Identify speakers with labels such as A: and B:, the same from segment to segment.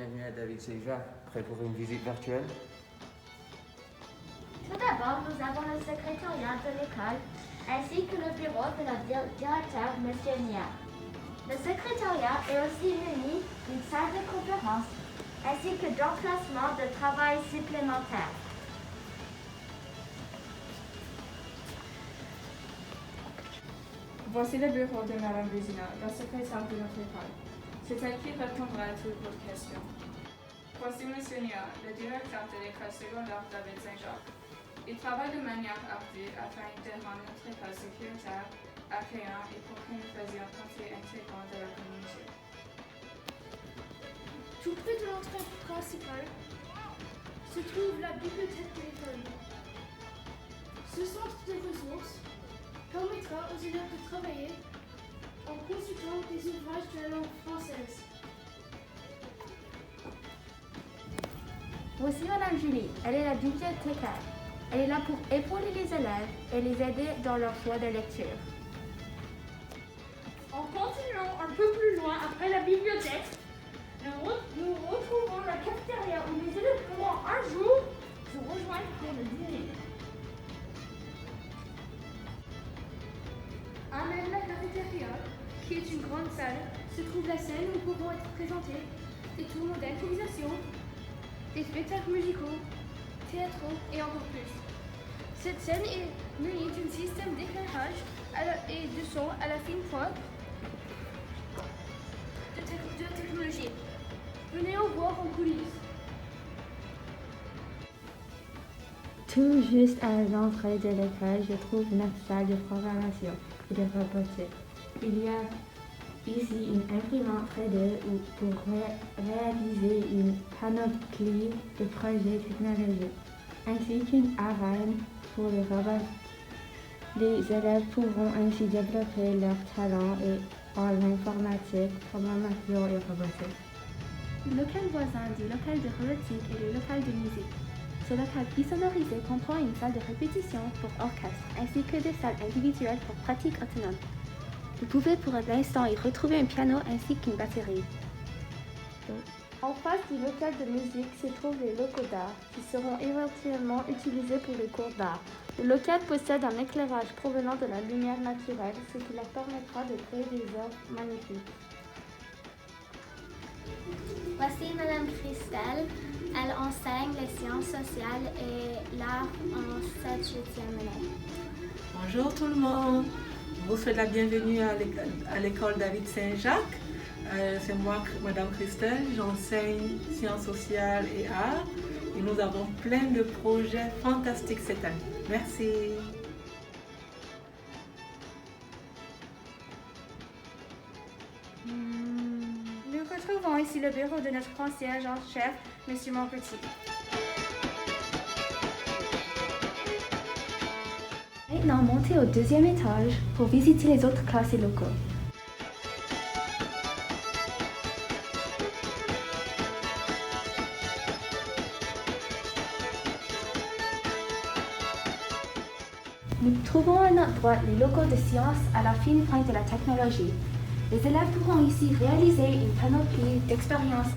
A: bienvenue à David Seja, prêt pour une visite virtuelle?
B: Tout d'abord, nous avons le secrétariat de l'école ainsi que le bureau de la directeur, M. Nia. Le secrétariat est aussi muni d'une salle de conférence ainsi que d'emplacements de travail supplémentaires.
C: Voici le bureau de Mme Vézina, la secrétaire de notre école. C'est elle qui répondra à toutes vos questions. Voici M. Nia, le directeur de l'école secondaire David Saint-Jacques. Il travaille de manière ardue afin de rendre notre école sécuritaire, accueillante et pour que nous faisions partie intégrante de la communauté.
D: Tout près de l'entrée principale se trouve la bibliothèque de l'école. Ce centre de ressources permettra aux élèves de travailler en consultant des ouvrages de la langue française.
B: Voici Mme Julie, elle est la bibliothécaire. Elle est là pour épauler les élèves et les aider dans leur choix de lecture.
D: En continuant un peu plus loin après la bibliothèque, nous retrouvons la cafétéria où les élèves pourront un jour se rejoindre pour le dîner. À même la cafétéria, qui est une grande salle, se trouve la scène où pourront être présentés des tournois d'improvisation, des spectacles musicaux, théâtraux et encore plus. Cette scène est munie d'un système d'éclairage et de son à la fine pointe de technologie. Venez en voir en coulisses.
B: Tout juste à l'entrée de l'école, je trouve notre salle de programmation et de robotique. Il y a ici une imprimante 3D pour réaliser une panoplie de projets technologiques, ainsi qu'une arène pour les robots. Les élèves pourront ainsi développer leurs talents en informatique, programmation et robotique.
E: Le local voisin du local de robotique et le local de musique. Ce local bisonorisé comprend une salle de répétition pour orchestre ainsi que des salles individuelles pour pratique autonome. Vous pouvez pour l'instant y retrouver un piano ainsi qu'une batterie.
B: En face du local de musique se trouvent les locaux d'art qui seront éventuellement utilisés pour les cours d'art. Le local possède un éclairage provenant de la lumière naturelle, ce qui leur permettra de créer des œuvres magnifiques.
F: Voici Madame Christelle. Elle enseigne les sciences sociales et l'art en 7e année.
G: Bonjour tout le monde. Je vous souhaite la bienvenue à l'école David Saint-Jacques. C'est moi, Madame Christelle. J'enseigne sciences sociales et art. Et nous avons plein de projets fantastiques cette année. Merci.
C: Nous retrouvons ici le bureau de notre concierge en chef, M. Montpetit.
E: Maintenant, montez au 2e étage pour visiter les autres classes et locaux. Nous trouvons à notre droite les locaux de sciences à la fine pointe de la technologie. Les élèves pourront ici réaliser une panoplie d'expériences.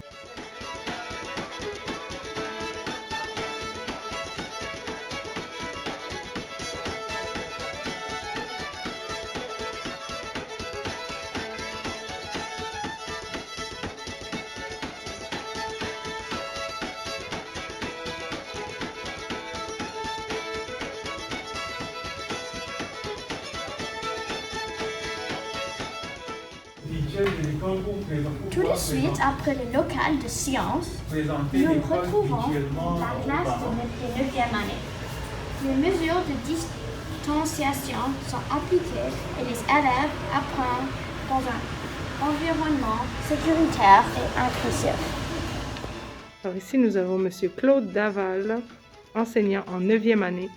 D: Tout de suite après le local de sciences, nous retrouvons la classe de 9e année. Les mesures de distanciation sont appliquées et les élèves apprennent dans un environnement sécuritaire et inclusif.
H: Alors ici, nous avons M. Claude Daval, enseignant en 9e année.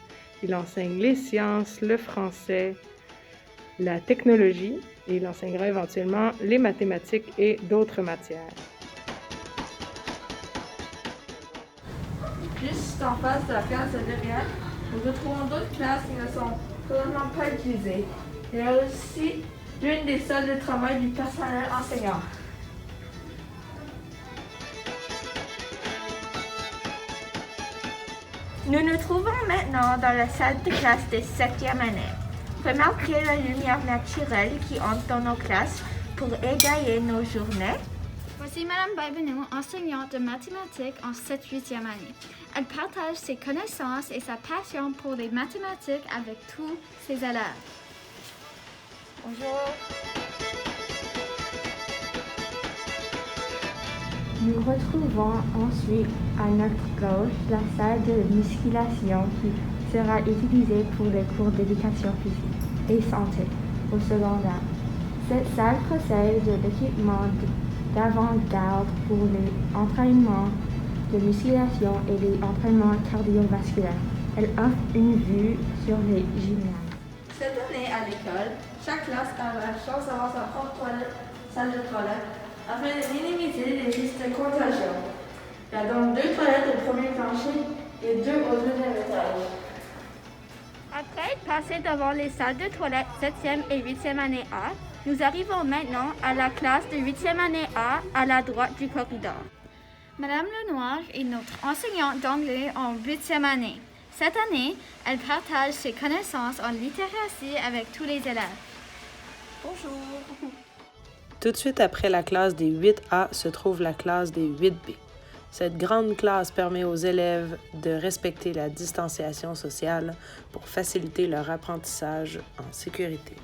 H: Il enseigne les sciences, le français, la technologie et il enseignera éventuellement les mathématiques et d'autres matières.
C: Juste en face de la classe de derrière, nous retrouvons d'autres classes qui ne sont probablement pas utilisées. Il y a aussi l'une des salles de travail du personnel enseignant.
B: Nous nous trouvons maintenant dans la salle de classe de 7e année. Remarquez la lumière naturelle qui entre dans nos classes pour égayer nos journées.
D: Voici Madame Bibenou, enseignante de mathématiques en 7e année. Elle partage ses connaissances et sa passion pour les mathématiques avec tous ses élèves.
B: Bonjour. Nous retrouvons ensuite à notre gauche la salle de musculation qui sera utilisée pour les cours d'éducation physique et santé au secondaire. Cette salle possède de l'équipement d'avant-garde pour les entraînements de musculation et les entraînements cardiovasculaires. Elle offre une vue sur les gymnases.
C: Cette année à l'école, chaque classe a la chance d'avoir sa propre salle de toilette afin de minimiser les risques de contagion. Il y a donc 2 toilettes au premier plancher et 2 au deuxième étage.
D: Après passer devant les salles de toilette 7e et 8e année A, nous arrivons maintenant à la classe de 8e année A à la droite du corridor. Madame Lenoir est notre enseignante d'anglais en 8e année. Cette année, elle partage ses connaissances en littératie avec tous les élèves.
C: Bonjour.
I: Tout de suite après la classe des 8A se trouve la classe des 8B. Cette grande classe permet aux élèves de respecter la distanciation sociale pour faciliter leur apprentissage en sécurité.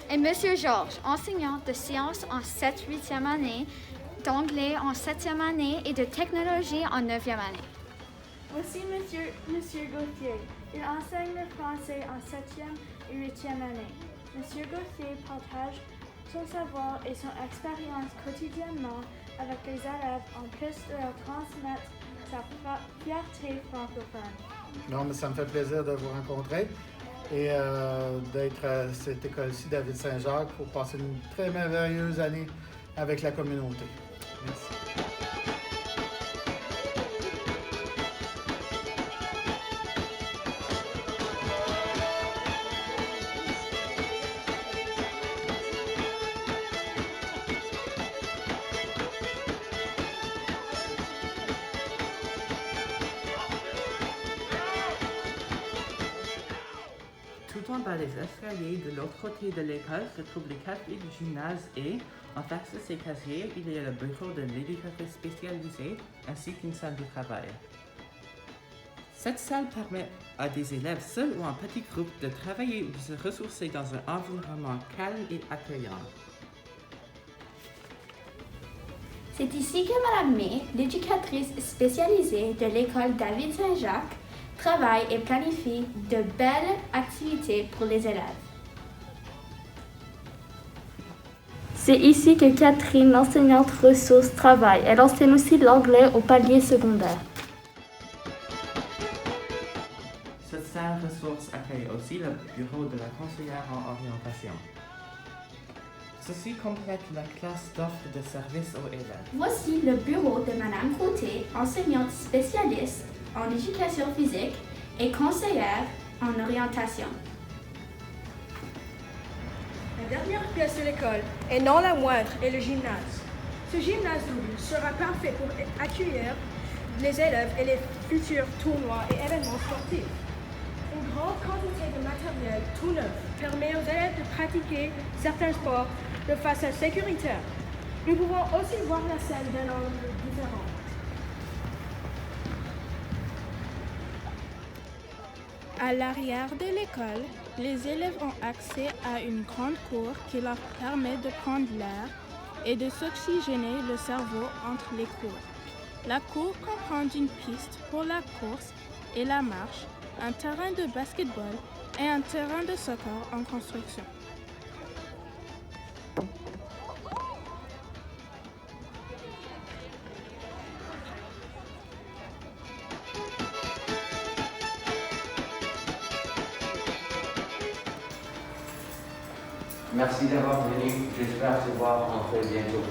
D: Et Monsieur Georges, enseignant de sciences en 8e année, d'anglais en 7e année et de technologie en 9e année.
J: Voici Monsieur Gauthier. Il enseigne le français en 7e et 8e année. Monsieur Gauthier partage son savoir et son expérience quotidiennement avec les élèves en plus de leur transmettre sa fierté francophone.
K: Non, mais ça me fait plaisir de vous rencontrer et d'être à cette école-ci, David Saint-Jacques, pour passer une très merveilleuse année avec la communauté. Merci.
L: Tout en bas des escaliers de l'autre côté de l'école se trouvent les cafés du gymnase et, en face de ces casiers, il y a le bureau de l'éducatrice spécialisée ainsi qu'une salle de travail. Cette salle permet à des élèves seuls ou en petits groupes de travailler ou de se ressourcer dans un environnement calme et accueillant.
D: C'est ici que Madame May, l'éducatrice spécialisée de l'école David Saint-Jacques, travaille et planifie de belles activités pour les élèves.
J: C'est ici que Catherine, l'enseignante ressource, travaille. Elle enseigne aussi l'anglais au palier secondaire.
L: Cette salle ressource accueille aussi le bureau de la conseillère en orientation. Ceci complète la classe d'offre de services aux élèves.
D: Voici le bureau de Madame Côté, enseignante spécialiste en éducation physique et conseillère en orientation.
M: La dernière pièce de l'école, et non la moindre, est le gymnase. Ce gymnase double sera parfait pour accueillir les élèves et les futurs tournois et événements sportifs. Une grande quantité de matériel tout neuf permet aux élèves de pratiquer certains sports de façon sécuritaire. Nous pouvons aussi voir la scène d'un angle différent.
N: À l'arrière de l'école, les élèves ont accès à une grande cour qui leur permet de prendre l'air et de s'oxygéner le cerveau entre les cours. La cour comprend une piste pour la course et la marche, un terrain de basketball et un terrain de soccer en construction.
A: Merci d'avoir venu. J'espère te voir en très bientôt.